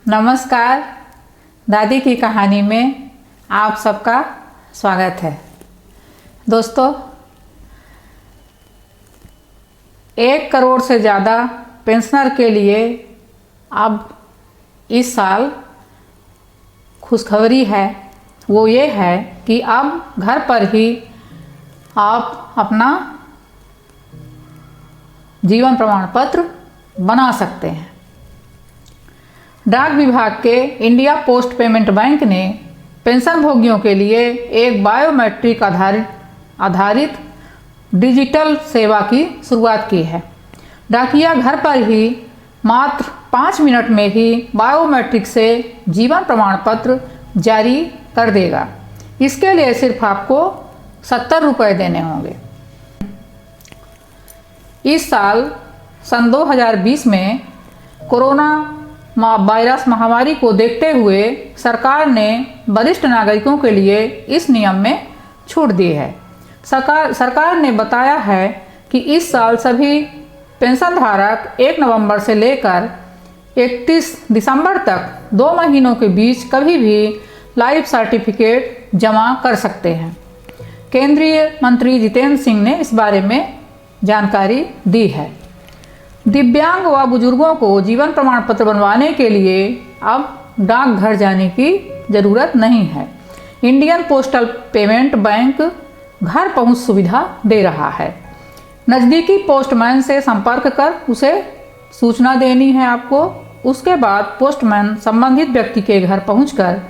नमस्कार। दादी की कहानी में आप सबका स्वागत है। दोस्तों, 1 करोड़ से ज़्यादा पेंशनर के लिए अब इस साल खुशखबरी है। वो ये है कि अब घर पर ही आप अपना जीवन प्रमाण पत्र बना सकते हैं। डाक विभाग के इंडिया पोस्ट पेमेंट बैंक ने पेंशन भोगियों के लिए एक बायोमेट्रिक आधारित डिजिटल सेवा की शुरुआत की है। डाकिया घर पर ही मात्र 5 मिनट में ही बायोमेट्रिक से जीवन प्रमाण पत्र जारी कर देगा। इसके लिए सिर्फ आपको 70 रुपये देने होंगे। इस साल सन 2020 में कोरोना वायरस महामारी को देखते हुए सरकार ने वरिष्ठ नागरिकों के लिए इस नियम में छूट दी है। सरकार ने बताया है कि इस साल सभी पेंशन धारक 1 नवंबर से लेकर 31 दिसंबर तक 2 महीनों के बीच कभी भी लाइफ सर्टिफिकेट जमा कर सकते हैं। केंद्रीय मंत्री जितेंद्र सिंह ने इस बारे में जानकारी दी है। दिव्यांग व बुजुर्गों को जीवन प्रमाण पत्र बनवाने के लिए अब डाकघर जाने की ज़रूरत नहीं है। इंडियन पोस्टल पेमेंट बैंक घर पहुंच सुविधा दे रहा है। नज़दीकी पोस्टमैन से संपर्क कर उसे सूचना देनी है आपको। उसके बाद पोस्टमैन संबंधित व्यक्ति के घर पहुंचकर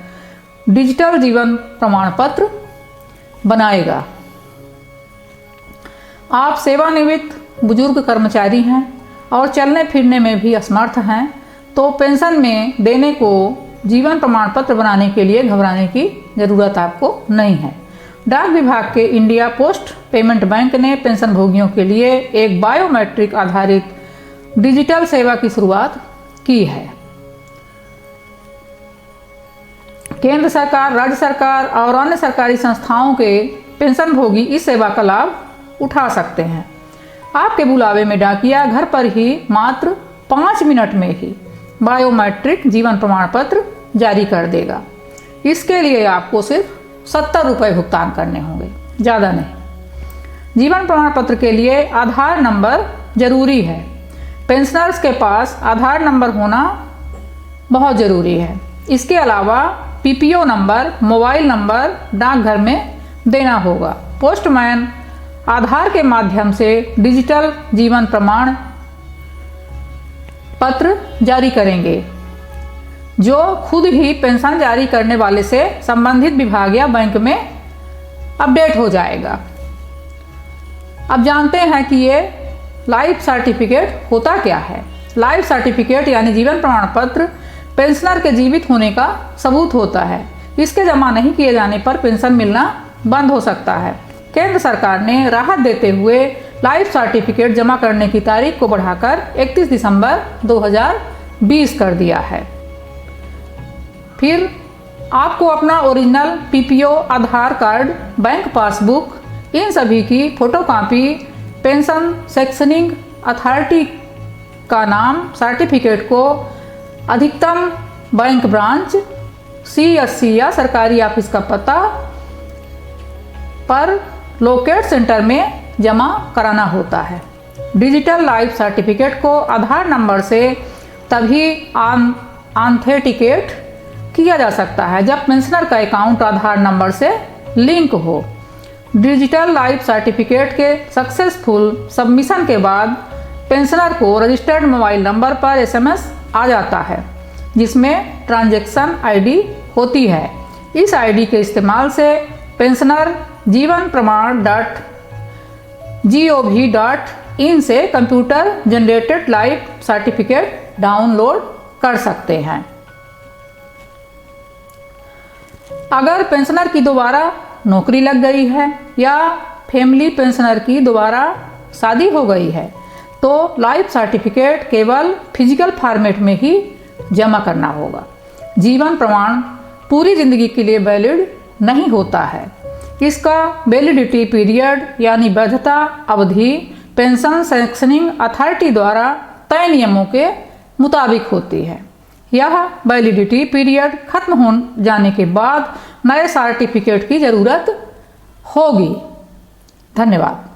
डिजिटल जीवन प्रमाण पत्र बनाएगा। आप सेवानिवृत्त बुजुर्ग कर्मचारी हैं और चलने फिरने में भी असमर्थ हैं तो पेंशन में देने को जीवन प्रमाण पत्र बनाने के लिए घबराने की ज़रूरत आपको नहीं है। डाक विभाग के इंडिया पोस्ट पेमेंट बैंक ने पेंशन भोगियों के लिए एक बायोमेट्रिक आधारित डिजिटल सेवा की शुरुआत की है। केंद्र सरकार, राज्य सरकार और अन्य सरकारी संस्थाओं के पेंशन भोगी इस सेवा का लाभ उठा सकते हैं। आपके बुलावे में डाकिया घर पर ही मात्र 5 मिनट में ही बायोमेट्रिक जीवन प्रमाण पत्र जारी कर देगा। इसके लिए आपको सिर्फ 70 रुपये भुगतान करने होंगे, ज़्यादा नहीं। जीवन प्रमाण पत्र के लिए आधार नंबर जरूरी है। पेंशनर्स के पास आधार नंबर होना बहुत ज़रूरी है। इसके अलावा पीपीओ नंबर, मोबाइल नंबर डाकघर में देना होगा। पोस्टमैन आधार के माध्यम से डिजिटल जीवन प्रमाण पत्र जारी करेंगे, जो खुद ही पेंशन जारी करने वाले से संबंधित विभाग या बैंक में अपडेट हो जाएगा। अब जानते हैं कि ये लाइफ सर्टिफिकेट होता क्या है। लाइफ सर्टिफिकेट यानी जीवन प्रमाण पत्र पेंशनर के जीवित होने का सबूत होता है। इसके जमा नहीं किए जाने पर पेंशन मिलना बंद हो सकता है। केंद्र सरकार ने राहत देते हुए लाइफ सर्टिफिकेट जमा करने की तारीख को बढ़ाकर 31 दिसंबर 2020 कर दिया है। फिर आपको अपना ओरिजिनल पीपीओ, आधार कार्ड, बैंक पासबुक, इन सभी की फोटोकॉपी, पेंशन सेक्शनिंग अथॉरिटी का नाम, सर्टिफिकेट को अधिकतम बैंक ब्रांच, सीएससी या सरकारी ऑफिस का पता पर लोकेट सेंटर में जमा कराना होता है। डिजिटल लाइफ सर्टिफिकेट को आधार नंबर से तभी ऑथेंटिकेट किया जा सकता है जब पेंशनर का अकाउंट आधार नंबर से लिंक हो। डिजिटल लाइफ सर्टिफिकेट के सक्सेसफुल सबमिशन के बाद पेंशनर को रजिस्टर्ड मोबाइल नंबर पर एसएमएस आ जाता है जिसमें ट्रांजैक्शन आईडी होती है। इस आईडी के इस्तेमाल से पेंशनर जीवन प्रमाण .gov.in से computer generated life certificate download कर सकते हैं। अगर पेंशनर की दोबारा नौकरी लग गई है या फैमिली पेंशनर की दोबारा शादी हो गई है तो लाइफ सर्टिफिकेट केवल फिजिकल फॉर्मेट में ही जमा करना होगा। जीवन प्रमाण पूरी जिंदगी के लिए वैलिड नहीं होता है। इसका वैलिडिटी पीरियड यानी वैधता अवधि पेंशन सेक्शनिंग अथॉरिटी द्वारा तय नियमों के मुताबिक होती है। यह वैलिडिटी पीरियड खत्म हो जाने के बाद नए सर्टिफिकेट की ज़रूरत होगी। धन्यवाद।